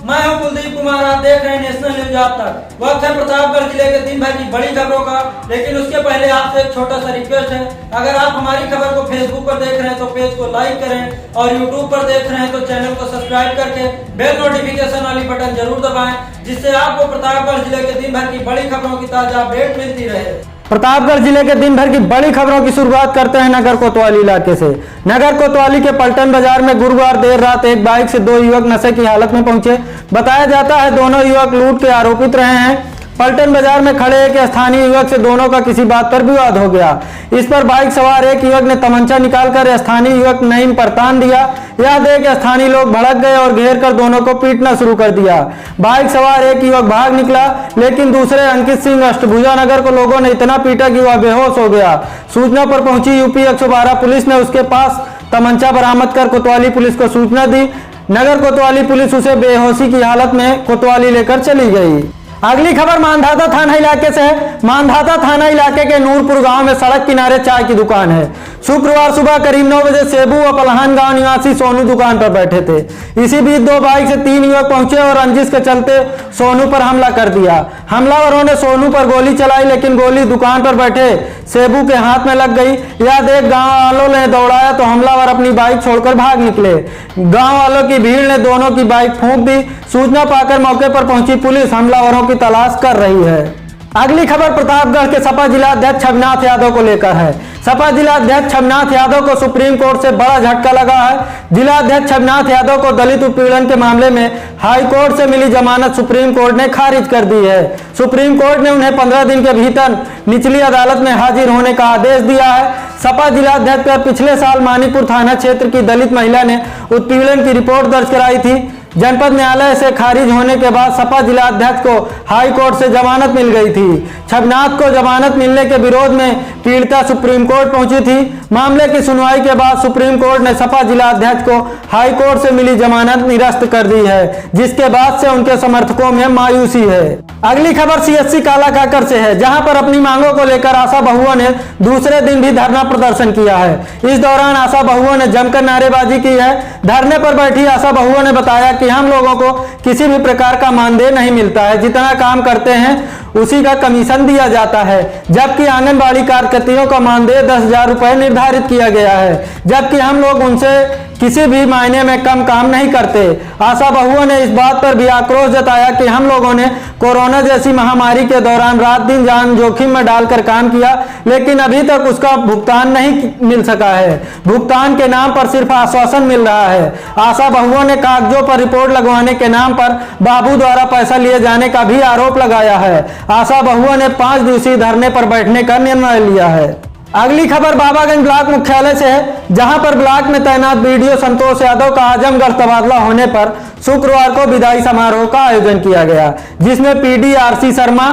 मैं हूं कुलदीप कुमार। आप देख रहे हैं नेशनल न्यूज आज तक। वक्त है प्रतापगढ़ जिले के दिन भर की बड़ी खबरों का, लेकिन उसके पहले आपसे एक छोटा सा रिक्वेस्ट है। अगर आप हमारी खबर को फेसबुक पर देख रहे हैं तो पेज को लाइक करें और यूट्यूब पर देख रहे हैं तो चैनल को सब्सक्राइब करके बेल नोटिफिकेशन वाली बटन जरूर दबाएं, जिससे आपको प्रतापगढ़ जिले के दिन भर की बड़ी खबरों की ताजा अपडेट मिलती रहे। प्रतापगढ़ जिले के दिन भर की बड़ी खबरों की शुरुआत करते हैं नगर कोतवाली इलाके से। नगर कोतवाली के पलटन बाजार में गुरुवार देर रात एक बाइक से दो युवक नशे की हालत में पहुंचे। बताया जाता है दोनों युवक लूट के आरोपित रहे हैं। पलटन बाजार में खड़े एक स्थानीय युवक से दोनों का किसी बात पर विवाद हो गया। इस पर बाइक सवार एक युवक ने तमंचा निकालकर स्थानीय युवक नईम पर तान दिया। यह देख स्थानीय लोग भड़क गए और घेर कर दोनों को पीटना शुरू कर दिया। बाइक सवार एक युवक भाग निकला, लेकिन दूसरे अंकित सिंह अष्टभुजा नगर को लोगों ने इतना पीटा कि वह बेहोश हो गया। सूचना पर पहुंची यूपी 112 पुलिस ने उसके पास तमंचा बरामद कर कोतवाली पुलिस को सूचना दी। नगर कोतवाली पुलिस उसे बेहोशी की हालत में कोतवाली लेकर चली गई। अगली खबर मानधाता थाना इलाके से है। मानधाता थाना इलाके के नूरपुर गांव में सड़क किनारे चाय की दुकान है। शुक्रवार सुबह करीब 9 बजे सेबू व पलहान गांव निवासी सोनू दुकान पर बैठे थे। इसी बीच दो बाइक से 3 युवक पहुंचे और रंजिश के चलते सोनू पर हमला कर दिया। हमलावरों ने सोनू पर गोली चलाई, लेकिन गोली दुकान पर बैठे सेबू के हाथ में लग गई। यह देख गांव वालों ने दौड़ाया तो हमलावर अपनी बाइक छोड़कर भाग निकले। गांव वालों की भीड़ ने दोनों की बाइक फूंक दी। सूचना पाकर मौके पर पहुंची पुलिस हमलावरों की तलाश कर रही है। अगली खबर प्रतापगढ़ के सपा जिला अध्यक्ष छविनाथ यादव को लेकर है। सपा जिला अध्यक्ष छविनाथ यादव को सुप्रीम कोर्ट से बड़ा झटका लगा है। जिला अध्यक्ष छविनाथ यादव को दलित उत्पीड़न के मामले में हाई कोर्ट से मिली जमानत सुप्रीम कोर्ट ने खारिज कर दी है। सुप्रीम कोर्ट ने उन्हें 15 दिन के भीतर निचली अदालत में हाजिर होने का आदेश दिया है। सपा जिला अध्यक्ष पर पिछले साल मानीपुर थाना क्षेत्र की दलित महिला ने उत्पीड़न की रिपोर्ट दर्ज कराई थी। जनपद न्यायालय से खारिज होने के बाद सपा जिला अध्यक्ष को हाई कोर्ट से जमानत मिल गई थी। छविनाथ को जमानत मिलने के विरोध में पीड़िता सुप्रीम कोर्ट पहुंची थी। मामले की सुनवाई के बाद सुप्रीम कोर्ट ने सपा जिला अध्यक्ष को हाई कोर्ट से मिली जमानत निरस्त कर दी है, जिसके बाद से उनके समर्थकों में मायूसी है। अगली खबर सीएससी कालाकाकर से है, जहां पर अपनी मांगों को लेकर आशा बहुओं ने दूसरे दिन भी धरना प्रदर्शन किया है। इस दौरान आशा बहुओं ने जमकर नारेबाजी की है। धरने पर बैठी आशा बहुओं ने बताया कि हम लोगों को किसी भी प्रकार का मानदेय नहीं मिलता है। जितना काम करते हैं उसी का कमीशन दिया जाता है, जबकि आंगनबाड़ी कार्यकर्तियों का मानदेय 10,000 रुपए निर्धारित किया गया है, जबकि हम लोग उनसे किसी भी मायने में कम काम नहीं करते। आशा बहुओं ने इस बात पर भी आक्रोश जताया कि हम लोगों ने कोरोना जैसी महामारी के दौरान रात दिन जान जोखिम में डालकर काम किया, लेकिन अभी तक उसका भुगतान नहीं मिल सका है। भुगतान के नाम पर सिर्फ आश्वासन मिल रहा है। आशा बहुओं ने कागजों पर रिपोर्ट लगवाने के नाम पर बाबू द्वारा पैसा लिए जाने का भी आरोप लगाया है। आशा बहुओं ने 5 दिवसीय धरने पर बैठने का निर्णय लिया है। अगली खबर बाबागंज ब्लॉक मुख्यालय से है, जहां पर ब्लॉक में तैनात बीडीओ संतोष यादव का आजमगढ़ तबादला होने पर शुक्रवार को विदाई समारोह का आयोजन किया गया, जिसमें पीडी आरसी शर्मा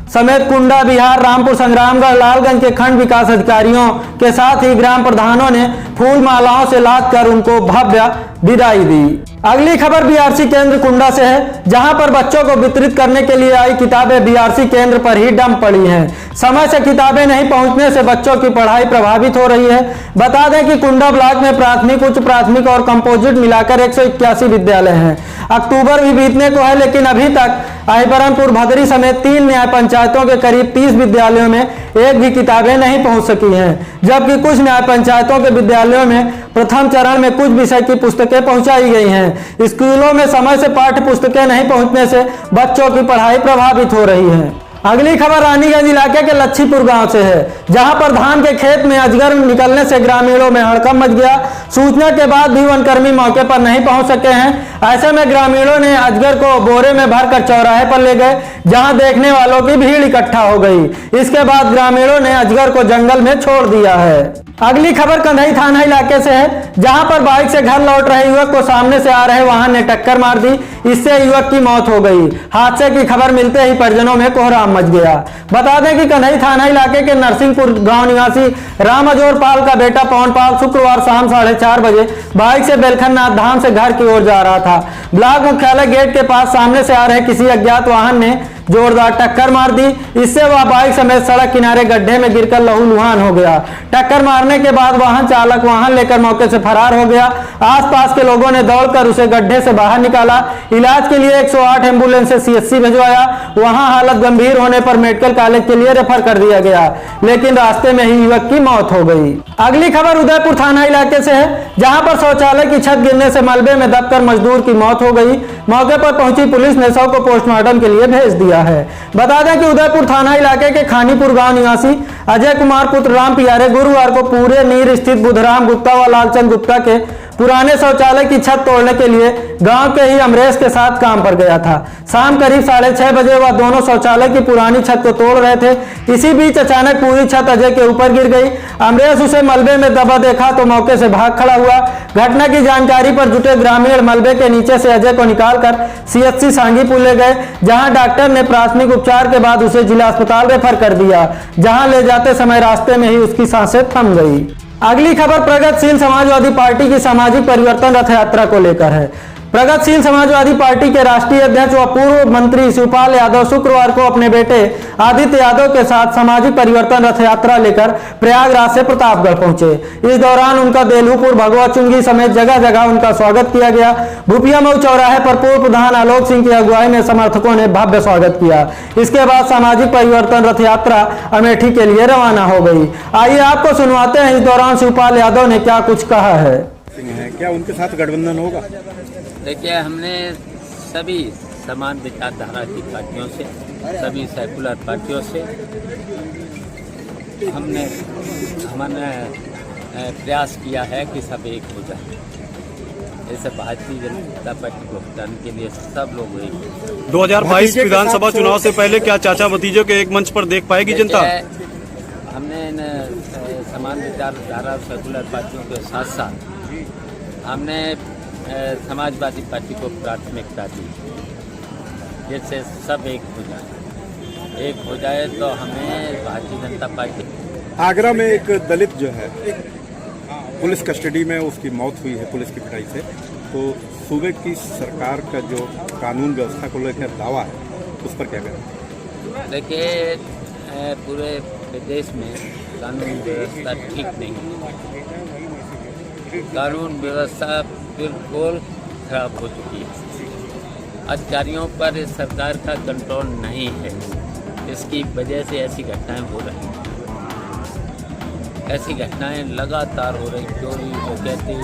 समेत कुंडा बिहार, रामपुर, संग्रामगढ़, लालगंज के खंड विकास अधिकारियों के साथ ही ग्राम प्रधानों ने फूल मालाओं से लाद कर उनको भव्य विदाई दी। अगली खबर बीआरसी केंद्र कुंडा से है, जहां पर बच्चों को वितरित करने के लिए आई किताबें बीआरसी केंद्र पर ही डंप पड़ी हैं। समय से किताबें नहीं पहुंचने से बच्चों की पढ़ाई प्रभावित हो रही है। बता दें कि कुंडा ब्लॉक में प्राथमिक, उच्च प्राथमिक और कंपोजिट मिलाकर 181 विद्यालय हैं। अक्टूबर भी बीतने को है, लेकिन अभी तक अहिबरनपुर, भदरी समेत 3 न्याय पंचायतों के करीब 30 विद्यालयों में एक भी किताबें नहीं पहुंच सकी हैं, जबकि कुछ न्याय पंचायतों के विद्यालयों में प्रथम चरण में कुछ विषय की पुस्तकें पहुंचाई गई हैं। स्कूलों में समय से पाठ्य पुस्तकें नहीं पहुंचने से बच्चों की पढ़ाई प्रभावित हो रही है। अगली खबर रानीगंज इलाके के लच्छीपुर गांव से है, जहां पर धान के खेत में अजगर निकलने से ग्रामीणों में हड़कंप मच गया। सूचना के बाद भी वनकर्मी मौके पर नहीं पहुंच सके हैं। ऐसे में ग्रामीणों ने अजगर को बोरे में भरकर चौराहे पर ले गए, जहां देखने वालों की भीड़ इकट्ठा हो गई। इसके बाद ग्रामीणों ने अजगर को जंगल में छोड़ दिया है। अगली खबर कंधई थाना इलाके से है, जहां पर बाइक से घर लौट रहे युवक को सामने से आ रहे वाहन ने टक्कर मार दी। इससे युवक की मौत हो गई। हादसे की खबर मिलते ही परिजनों में कोहराम मच गया। बता दें कि कंधई थाना इलाके के नरसिंहपुर गांव निवासी राम अजोर पाल का बेटा पवन पाल शुक्रवार शाम 4:30 बजे बाइक से बेलखननाथ धाम से घर की ओर जा रहा था। ब्लॉक मुख्यालय गेट के पास सामने से आ रहे किसी अज्ञात वाहन ने जोरदार टक्कर मार दी। इससे वह बाइक समेत सड़क किनारे गड्ढे में गिरकर लहूलुहान हो गया। टक्कर मारने के बाद वाहन चालक वाहन लेकर मौके से फरार हो गया। आसपास के लोगों ने दौड़कर उसे गड्ढे से बाहर निकाला। इलाज के लिए 108 एम्बुलेंस से CHC भिजवाया। वहां हालत गंभीर होने पर मेडिकल कॉलेज के लिए रेफर कर दिया गया, लेकिन रास्ते में ही युवक की मौत हो गई। अगली खबर उदयपुर थाना इलाके से है, जहां पर शौचालय की छत गिरने से मलबे में दबकर मजदूर की मौत हो गई। मौके पर पहुंची पुलिस ने शव को पोस्टमार्टम के लिए भेज दिया है। बता दें कि उदयपुर थाना इलाके के खानीपुर गांव निवासी अजय कुमार पुत्र राम पियारे गुरुवार को पूरे नीर स्थित बुधराम गुप्ता व लालचंद गुप्ता के पुराने शौचालय की छत तोड़ने के लिए गांव के ही अमरेश के साथ काम पर गया था। शाम करीब 6:30 बजे वह दोनों शौचालय की पुरानी छत को तोड़ रहे थे। इसी बीच अचानक पूरी छत अजय के ऊपर गिर गई। अमरेश उसे मलबे में दबा देखा तो मौके से भाग खड़ा हुआ। घटना की जानकारी पर जुटे ग्रामीण मलबे के नीचे से अजय को निकालकर CHC सांगीपुर ले गए, जहां डॉक्टर ने प्राथमिक उपचार के बाद उसे जिला अस्पताल रेफर कर दिया, जहां ले जाते समय रास्ते में ही उसकी सांसें थम गई। अगली खबर प्रगतिशील समाजवादी पार्टी की सामाजिक परिवर्तन रथ यात्रा को लेकर है। प्रगतिशील समाजवादी पार्टी के राष्ट्रीय अध्यक्ष व पूर्व मंत्री शिवपाल यादव शुक्रवार को अपने बेटे आदित्य यादव के साथ सामाजिक परिवर्तन रथ यात्रा लेकर प्रयागराज से प्रतापगढ़ पहुंचे। इस दौरान उनका देलूपुर, भगवा चुंगी समेत जगह जगह उनका स्वागत किया गया। भूपिया मऊ चौराहे पर पूर्व प्रधान आलोक सिंह की अगुवाई में समर्थकों ने भव्य स्वागत किया। इसके बाद सामाजिक परिवर्तन रथ यात्रा अमेठी के लिए रवाना हो गई। आइए आपको सुनवाते हैं इस दौरान शिवपाल यादव ने क्या कुछ कहा है। क्या उनके साथ गठबंधन होगा? देखिए, हमने सभी समान विचारधारा की पार्टियों से, सभी सेकुलर पार्टियों से हमने प्रयास किया है कि सब एक हो जाए। जैसे भारतीय जनता पार्टी को हटाने के लिए सब लोग एक। 2022 विधानसभा चुनाव से पहले क्या चाचा भतीजों के एक मंच पर देख पाएगी जनता? हमने समान विचारधारा सेकुलर पार्टियों के साथ साथ हमने समाजवादी पार्टी को प्राथमिकता दी, जिससे सब एक हो जाए तो हमें भारतीय जनता पार्टी। आगरा में एक दलित जो है पुलिस कस्टडी में उसकी मौत हुई है पुलिस की पिटाई से, तो सूबे की सरकार का जो कानून व्यवस्था को लेकर दावा है उस पर क्या करें? देखिए, पूरे देश में कानून व्यवस्था ठीक नहीं है। कानून व्यवस्था बिल्कुल खराब हो चुकी है। अधिकारियों पर इस सरकार का कंट्रोल नहीं है, इसकी वजह से ऐसी घटनाएं हो रही हैं। ऐसी घटनाएं लगातार हो रही, चोरी, डकैती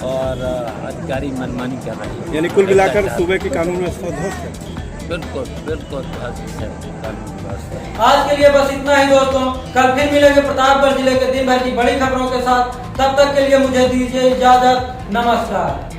और अधिकारी मनमानी कर रहे हैं। यानी कुल मिलाकर सूबे की कानून व्यवस्था ध्वस्त है। बिल्कुल ध्वस्त है कानून व्यवस्था। आज के लिए बस इतना ही दोस्तों। कल फिर मिलेंगे प्रतापगढ़ जिले के दिन भर की बड़ी खबरों के साथ। तब तक के लिए मुझे दीजिए इजाजत। नमस्कार।